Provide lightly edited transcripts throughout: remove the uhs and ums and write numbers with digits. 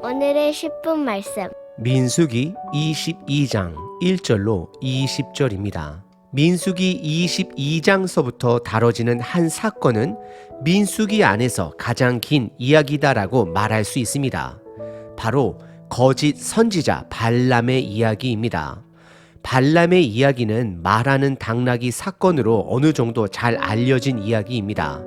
오늘의 10분 말씀. 민수기 22장 1절로 20절입니다. 민수기 22장서부터 다뤄지는 한 사건은 민수기 안에서 가장 긴 이야기다라고 말할 수 있습니다. 바로 거짓 선지자 발람의 이야기입니다. 발람의 이야기는 말하는 당나귀 사건으로 어느 정도 잘 알려진 이야기입니다.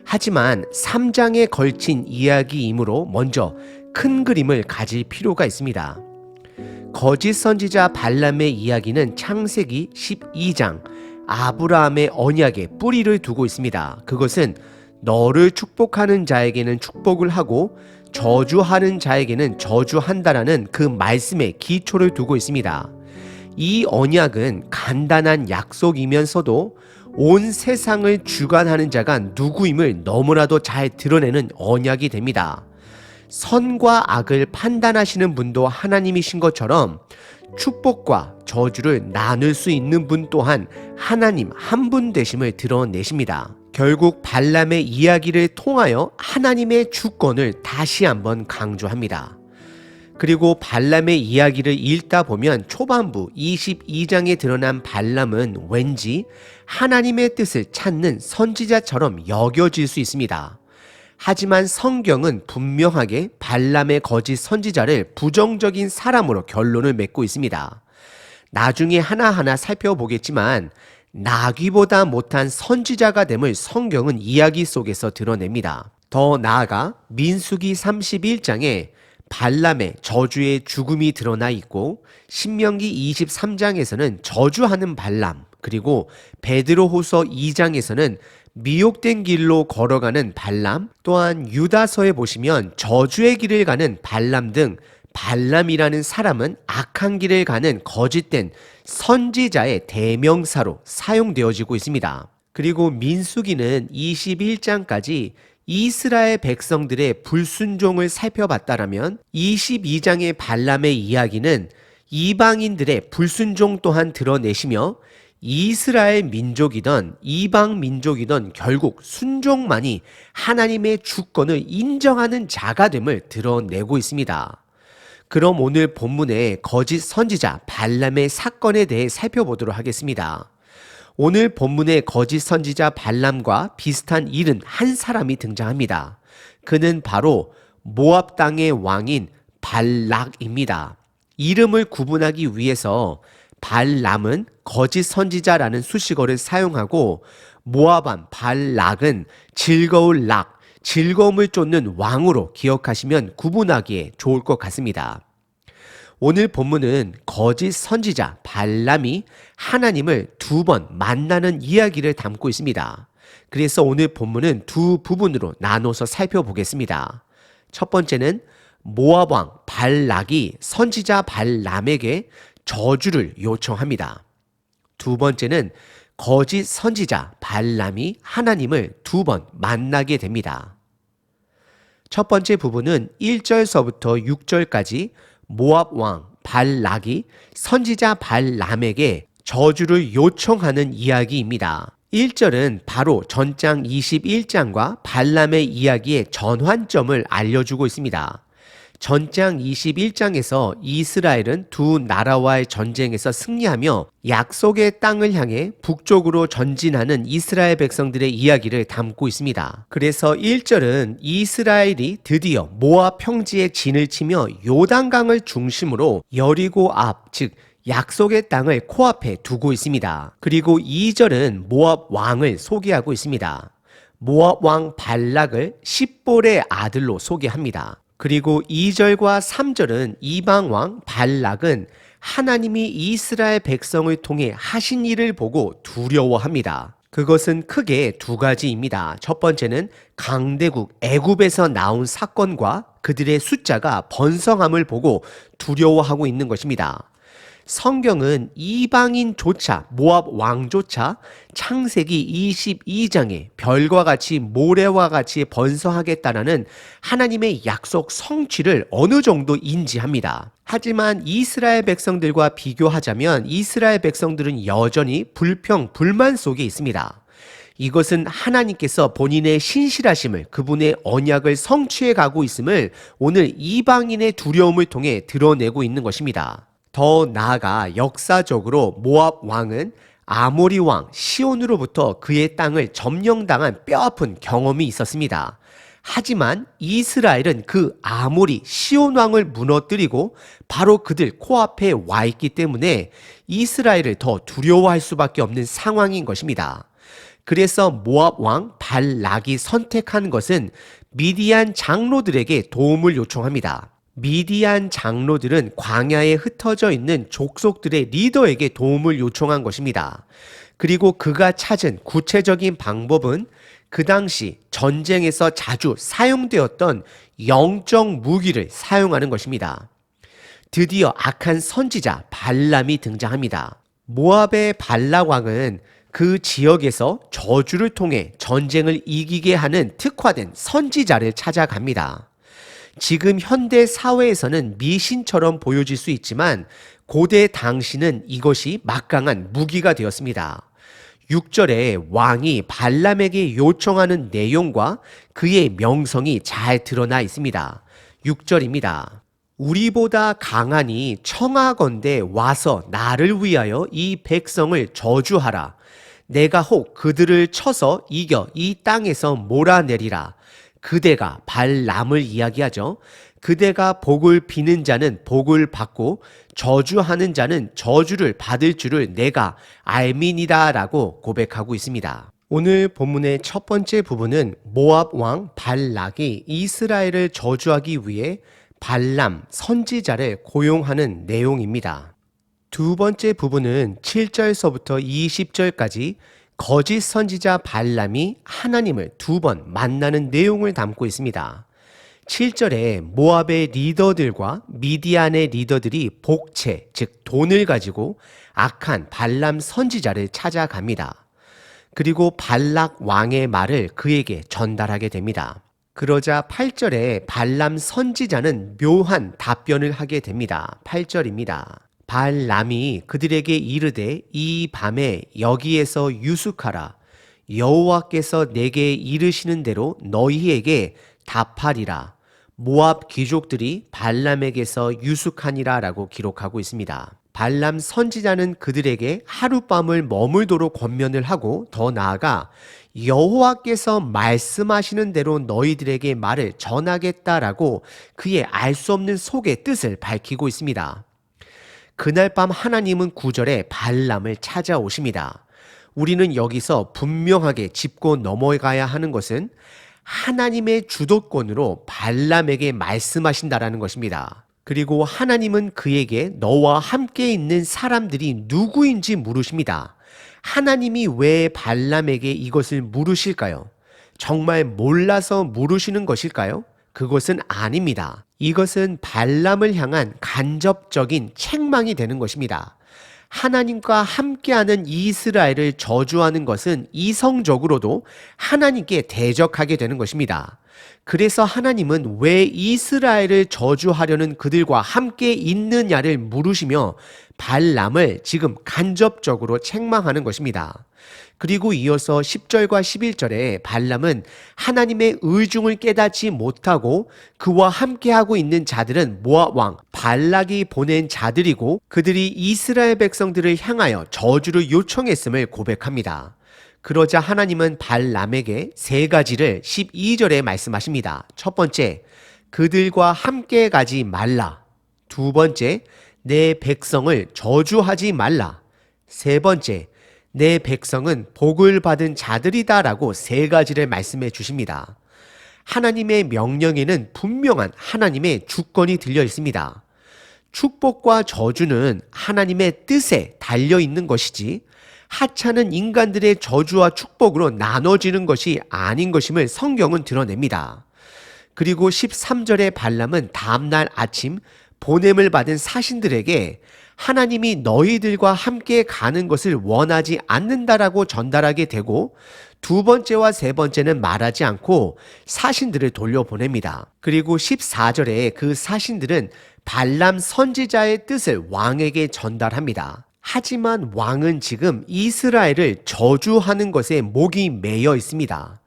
하지만 3장에 걸친 이야기이므로 먼저 큰 그림을 가질 필요가 있습니다. 거짓 선지자 발람의 이야기는 창세기 12장 아브라함의 언약에 뿌리를 두고 있습니다. 그것은 너를 축복하는 자에게는 축복을 하고 저주하는 자에게는 저주한다라는 그 말씀에 기초를 두고 있습니다. 이 언약은 간단한 약속이면서도 온 세상을 주관하는 자가 누구임을 너무나도 잘 드러내는 언약이 됩니다. 선과 악을 판단하시는 분도 하나님이신 것처럼 축복과 저주를 나눌 수 있는 분 또한 하나님 한 분 되심을 드러내십니다. 결국 발람의 이야기를 통하여 하나님의 주권을 다시 한번 강조합니다. 그리고 발람의 이야기를 읽다 보면 초반부 22장에 드러난 발람은 왠지 하나님의 뜻을 찾는 선지자처럼 여겨질 수 있습니다. 하지만 성경은 분명하게 발람의 거짓 선지자를 부정적인 사람으로 결론을 맺고 있습니다. 나중에 하나하나 살펴보겠지만 나귀보다 못한 선지자가 됨을 성경은 이야기 속에서 드러냅니다. 더 나아가 민수기 31장에 발람의 저주의 죽음이 드러나 있고 신명기 23장에서는 저주하는 발람, 그리고 베드로후서 2장에서는 미혹된 길로 걸어가는 발람, 또한 유다서에 보시면 저주의 길을 가는 발람 등 발람이라는 사람은 악한 길을 가는 거짓된 선지자의 대명사로 사용되어지고 있습니다. 그리고 민수기는 21장까지 이스라엘 백성들의 불순종을 살펴봤다라면 22장의 발람의 이야기는 이방인들의 불순종 또한 드러내시며 이스라엘 민족이던 이방 민족이던 결국 순종만이 하나님의 주권을 인정하는 자가 됨을 드러내고 있습니다. 그럼 오늘 본문의 거짓 선지자 발람의 사건에 대해 살펴보도록 하겠습니다. 오늘 본문의 거짓 선지자 발람과 비슷한 일은 한 사람이 등장합니다. 그는 바로 모압 땅의 왕인 발락입니다. 이름을 구분하기 위해서 발람은 거짓 선지자라는 수식어를 사용하고 모압왕 발락은 즐거울 락, 즐거움을 쫓는 왕으로 기억하시면 구분하기에 좋을 것 같습니다. 오늘 본문은 거짓 선지자 발람이 하나님을 두 번 만나는 이야기를 담고 있습니다. 그래서 오늘 본문은 두 부분으로 나눠서 살펴보겠습니다. 첫 번째는 모압 왕 발락이 선지자 발람에게 저주를 요청합니다. 두 번째는 거짓 선지자 발람이 하나님을 두 번 만나게 됩니다. 첫 번째 부분은 1절서부터 6절까지 모압 왕 발락이 선지자 발람에게 저주를 요청하는 이야기입니다. 1절은 바로 전장 21장과 발람의 이야기의 전환점을 알려주고 있습니다. 전장 21장에서 이스라엘은 두 나라와의 전쟁에서 승리하며 약속의 땅을 향해 북쪽으로 전진하는 이스라엘 백성들의 이야기를 담고 있습니다. 그래서 1절은 이스라엘이 드디어 모압 평지에 진을 치며 요단강을 중심으로 여리고 앞, 즉 약속의 땅을 코앞에 두고 있습니다. 그리고 2절은 모압 왕을 소개하고 있습니다. 모압 왕 발락을 십볼의 아들로 소개합니다. 그리고 2절과 3절은 이방왕 발락은 하나님이 이스라엘 백성을 통해 하신 일을 보고 두려워합니다. 그것은 크게 두 가지입니다. 첫 번째는 강대국 애굽에서 나온 사건과 그들의 숫자가 번성함을 보고 두려워하고 있는 것입니다. 성경은 이방인조차 모압 왕조차 창세기 22장에 별과 같이 모래와 같이 번성하겠다라는 하나님의 약속 성취를 어느 정도 인지합니다. 하지만 이스라엘 백성들과 비교하자면 이스라엘 백성들은 여전히 불평, 불만 속에 있습니다. 이것은 하나님께서 본인의 신실하심을, 그분의 언약을 성취해 가고 있음을 오늘 이방인의 두려움을 통해 드러내고 있는 것입니다. 더 나아가 역사적으로 모압 왕은 아모리 왕 시온으로부터 그의 땅을 점령당한 뼈아픈 경험이 있었습니다. 하지만 이스라엘은 그 아모리 시온 왕을 무너뜨리고 바로 그들 코앞에 와 있기 때문에 이스라엘을 더 두려워할 수밖에 없는 상황인 것입니다. 그래서 모압 왕 발락이 선택한 것은 미디안 장로들에게 도움을 요청합니다. 미디안 장로들은 광야에 흩어져 있는 족속들의 리더에게 도움을 요청한 것입니다. 그리고 그가 찾은 구체적인 방법은 그 당시 전쟁에서 자주 사용되었던 영적 무기를 사용하는 것입니다. 드디어 악한 선지자 발람이 등장합니다. 모압의 발락 왕은 그 지역에서 저주를 통해 전쟁을 이기게 하는 특화된 선지자를 찾아갑니다. 지금 현대 사회에서는 미신처럼 보여질 수 있지만 고대 당시는 이것이 막강한 무기가 되었습니다. 6절에 왕이 발람에게 요청하는 내용과 그의 명성이 잘 드러나 있습니다. 6절입니다. 우리보다 강하니 청하건대 와서 나를 위하여 이 백성을 저주하라. 내가 혹 그들을 쳐서 이겨 이 땅에서 몰아내리라. 그대가 발람을 이야기하죠. 그대가 복을 비는 자는 복을 받고 저주하는 자는 저주를 받을 줄을 내가 알미니다 라고 고백하고 있습니다. 오늘 본문의 첫 번째 부분은 모압 왕 발락이 이스라엘을 저주하기 위해 발람 선지자를 고용하는 내용입니다. 두 번째 부분은 7절서부터 20절까지 거짓 선지자 발람이 하나님을 두 번 만나는 내용을 담고 있습니다. 7절에 모압의 리더들과 미디안의 리더들이 복채, 즉 돈을 가지고 악한 발람 선지자를 찾아갑니다. 그리고 발락 왕의 말을 그에게 전달하게 됩니다. 그러자 8절에 발람 선지자는 묘한 답변을 하게 됩니다. 8절입니다. 발람이 그들에게 이르되 이 밤에 여기에서 유숙하라. 여호와께서 내게 이르시는 대로 너희에게 답하리라. 모압 귀족들이 발람에게서 유숙하니라 라고 기록하고 있습니다. 발람 선지자는 그들에게 하룻밤을 머물도록 권면을 하고 더 나아가 여호와께서 말씀하시는 대로 너희들에게 말을 전하겠다라고 그의 알 수 없는 속의 뜻을 밝히고 있습니다. 그날 밤 하나님은 9절에 발람을 찾아오십니다. 우리는 여기서 분명하게 짚고 넘어가야 하는 것은 하나님의 주도권으로 발람에게 말씀하신다라는 것입니다. 그리고 하나님은 그에게 너와 함께 있는 사람들이 누구인지 물으십니다. 하나님이 왜 발람에게 이것을 물으실까요? 정말 몰라서 물으시는 것일까요? 그것은 아닙니다. 이것은 발람을 향한 간접적인 책망이 되는 것입니다. 하나님과 함께하는 이스라엘을 저주하는 것은 이성적으로도 하나님께 대적하게 되는 것입니다. 그래서 하나님은 왜 이스라엘을 저주하려는 그들과 함께 있느냐를 물으시며 발람을 지금 간접적으로 책망하는 것입니다. 그리고 이어서 10절과 11절에 발람은 하나님의 의중을 깨닫지 못하고 그와 함께하고 있는 자들은 모압 왕 발락이 보낸 자들이고 그들이 이스라엘 백성들을 향하여 저주를 요청했음을 고백합니다. 그러자 하나님은 발람에게 세 가지를 12절에 말씀하십니다. 첫 번째, 그들과 함께 가지 말라. 두 번째, 내 백성을 저주하지 말라. 세 번째, 내 백성은 복을 받은 자들이다라고 세 가지를 말씀해 주십니다. 하나님의 명령에는 분명한 하나님의 주권이 들려 있습니다. 축복과 저주는 하나님의 뜻에 달려 있는 것이지 하찮은 인간들의 저주와 축복으로 나눠지는 것이 아닌 것임을 성경은 드러냅니다. 그리고 13절의 발람은 다음날 아침 보냄을 받은 사신들에게 하나님이 너희들과 함께 가는 것을 원하지 않는다라고 전달하게 되고 두 번째와 세 번째는 말하지 않고 사신들을 돌려보냅니다. 그리고 14절에 그 사신들은 발람 선지자의 뜻을 왕에게 전달합니다. 하지만 왕은 지금 이스라엘을 저주하는 것에 목이 매여 있습니다.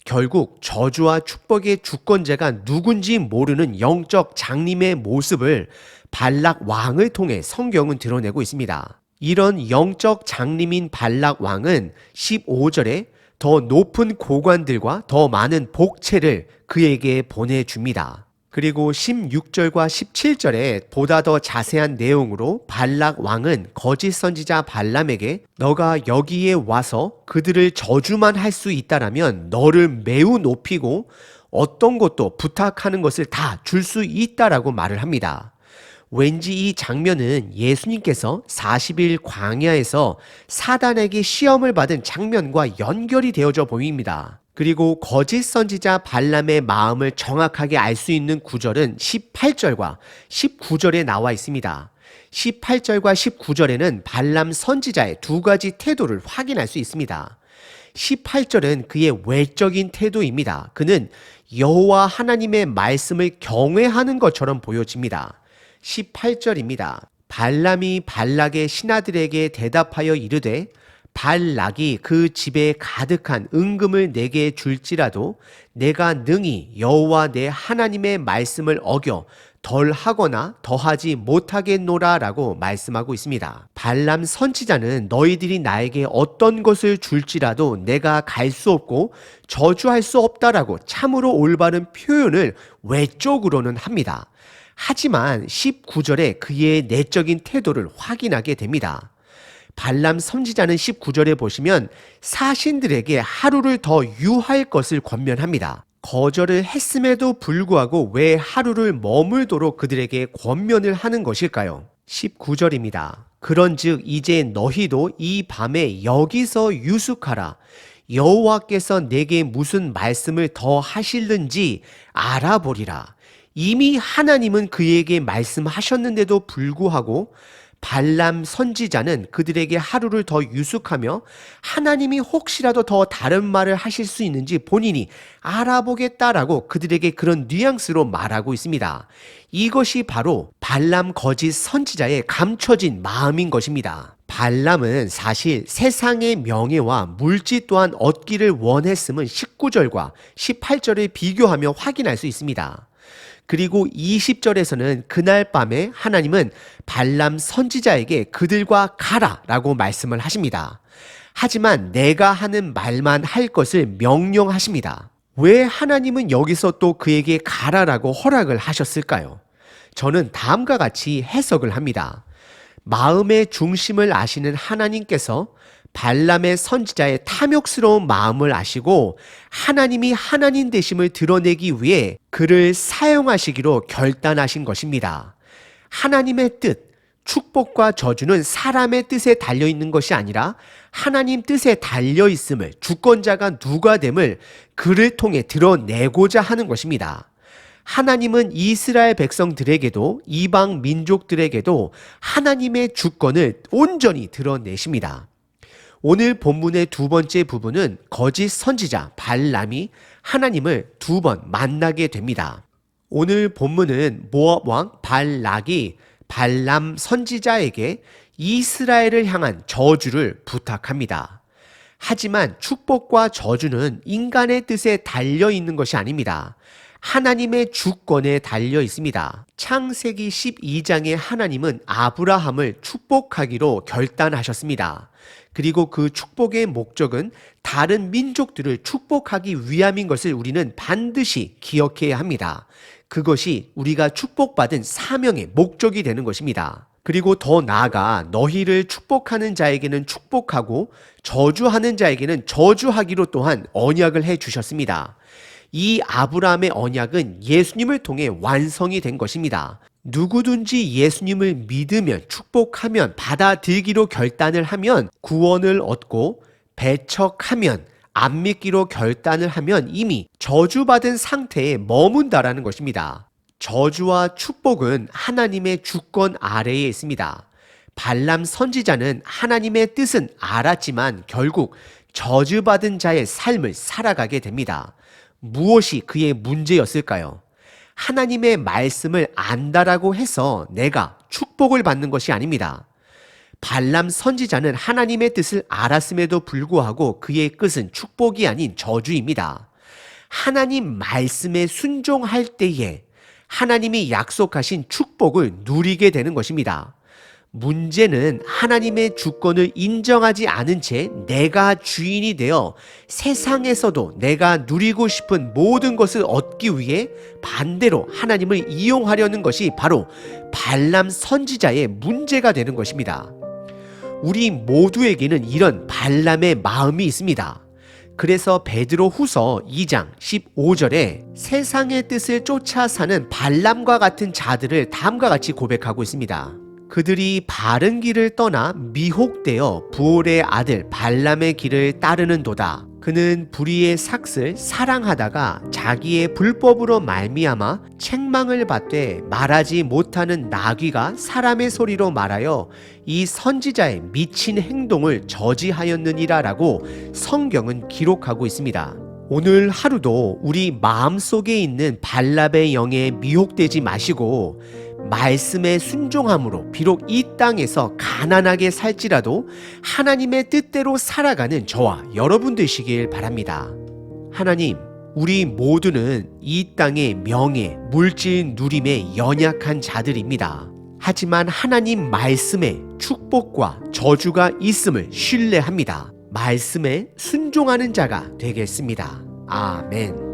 결국 저주와 축복의 주권자가 누군지 모르는 영적 장님의 모습을 발락 왕을 통해 성경은 드러내고 있습니다. 이런 영적 장님인 발락 왕은 15절에 더 높은 고관들과 더 많은 복채를 그에게 보내줍니다. 그리고 16절과 17절에 보다 더 자세한 내용으로 발락 왕은 거짓 선지자 발람에게 너가 여기에 와서 그들을 저주만 할 수 있다라면 너를 매우 높이고 어떤 것도 부탁하는 것을 다 줄 수 있다라고 말을 합니다. 왠지 이 장면은 예수님께서 40일 광야에서 사단에게 시험을 받은 장면과 연결이 되어져 보입니다. 그리고 거짓 선지자 발람의 마음을 정확하게 알 수 있는 구절은 18절과 19절에 나와 있습니다. 18절과 19절에는 발람 선지자의 두 가지 태도를 확인할 수 있습니다. 18절은 그의 외적인 태도입니다. 그는 여호와 하나님의 말씀을 경외하는 것처럼 보여집니다. 18절입니다. 발람이 발락의 신하들에게 대답하여 이르되 발락이 그 집에 가득한 은금을 내게 줄지라도 내가 능히 여호와 내 하나님의 말씀을 어겨 덜 하거나 더하지 못하겠노라 라고 말씀하고 있습니다. 발람 선지자는 너희들이 나에게 어떤 것을 줄지라도 내가 갈 수 없고 저주할 수 없다라고 참으로 올바른 표현을 외적으로는 합니다. 하지만 19절에 그의 내적인 태도를 확인하게 됩니다. 발람 선지자는 19절에 보시면 사신들에게 하루를 더 유할 것을 권면합니다. 거절을 했음에도 불구하고 왜 하루를 머물도록 그들에게 권면을 하는 것일까요? 19절입니다. 그런즉 이제 너희도 이 밤에 여기서 유숙하라. 여호와께서 내게 무슨 말씀을 더 하실는지 알아보리라. 이미 하나님은 그에게 말씀하셨는데도 불구하고 발람 선지자는 그들에게 하루를 더 유숙하며 하나님이 혹시라도 더 다른 말을 하실 수 있는지 본인이 알아보겠다라고 그들에게 그런 뉘앙스로 말하고 있습니다. 이것이 바로 발람 거짓 선지자의 감춰진 마음인 것입니다. 발람은 사실 세상의 명예와 물질 또한 얻기를 원했음은 19절과 18절을 비교하며 확인할 수 있습니다. 그리고 20절에서는 그날 밤에 하나님은 발람 선지자에게 그들과 가라 라고 말씀을 하십니다. 하지만 내가 하는 말만 할 것을 명령하십니다. 왜 하나님은 여기서 또 그에게 가라라고 허락을 하셨을까요? 저는 다음과 같이 해석을 합니다. 마음의 중심을 아시는 하나님께서 발람의 선지자의 탐욕스러운 마음을 아시고 하나님이 하나님 되심을 드러내기 위해 그를 사용하시기로 결단하신 것입니다. 하나님의 뜻, 축복과 저주는 사람의 뜻에 달려있는 것이 아니라 하나님 뜻에 달려있음을 주권자가 누가 됨을 그를 통해 드러내고자 하는 것입니다. 하나님은 이스라엘 백성들에게도 이방 민족들에게도 하나님의 주권을 온전히 드러내십니다. 오늘 본문의 두 번째 부분은 거짓 선지자 발람이 하나님을 두 번 만나게 됩니다. 오늘 본문은 모압 왕 발락이 발람 선지자에게 이스라엘을 향한 저주를 부탁합니다. 하지만 축복과 저주는 인간의 뜻에 달려 있는 것이 아닙니다. 하나님의 주권에 달려 있습니다. 창세기 12장에 하나님은 아브라함을 축복하기로 결단하셨습니다. 그리고 그 축복의 목적은 다른 민족들을 축복하기 위함인 것을 우리는 반드시 기억해야 합니다. 그것이 우리가 축복받은 사명의 목적이 되는 것입니다. 그리고 더 나아가 너희를 축복하는 자에게는 축복하고 저주하는 자에게는 저주하기로 또한 언약을 해 주셨습니다. 이 아브라함의 언약은 예수님을 통해 완성이 된 것입니다. 누구든지 예수님을 믿으면 축복하면 받아들이기로 결단을 하면 구원을 얻고 배척하면 안 믿기로 결단을 하면 이미 저주받은 상태에 머문다라는 것입니다. 저주와 축복은 하나님의 주권 아래에 있습니다. 발람 선지자는 하나님의 뜻은 알았지만 결국 저주받은 자의 삶을 살아가게 됩니다. 무엇이 그의 문제였을까요? 하나님의 말씀을 안다라고 해서 내가 축복을 받는 것이 아닙니다. 발람 선지자는 하나님의 뜻을 알았음에도 불구하고 그의 끝은 축복이 아닌 저주입니다. 하나님 말씀에 순종할 때에 하나님이 약속하신 축복을 누리게 되는 것입니다. 문제는 하나님의 주권을 인정하지 않은 채 내가 주인이 되어 세상에서도 내가 누리고 싶은 모든 것을 얻기 위해 반대로 하나님을 이용하려는 것이 바로 발람 선지자의 문제가 되는 것입니다. 우리 모두에게는 이런 발람의 마음이 있습니다. 그래서 베드로 후서 2장 15절에 세상의 뜻을 쫓아 사는 발람과 같은 자들을 다음과 같이 고백하고 있습니다. 그들이 바른 길을 떠나 미혹되어 부올의 아들 발람의 길을 따르는도다. 그는 불의의 삭을 사랑하다가 자기의 불법으로 말미암아 책망을 받되 말하지 못하는 나귀가 사람의 소리로 말하여 이 선지자의 미친 행동을 저지하였느니라 라고 성경은 기록하고 있습니다. 오늘 하루도 우리 마음속에 있는 발람의 영에 미혹되지 마시고 말씀에 순종함으로 비록 이 땅에서 가난하게 살지라도 하나님의 뜻대로 살아가는 저와 여러분 되시길 바랍니다. 하나님, 우리 모두는 이 땅의 명예, 물질 누림에 연약한 자들입니다. 하지만 하나님 말씀에 축복과 저주가 있음을 신뢰합니다. 말씀에 순종하는 자가 되겠습니다. 아멘.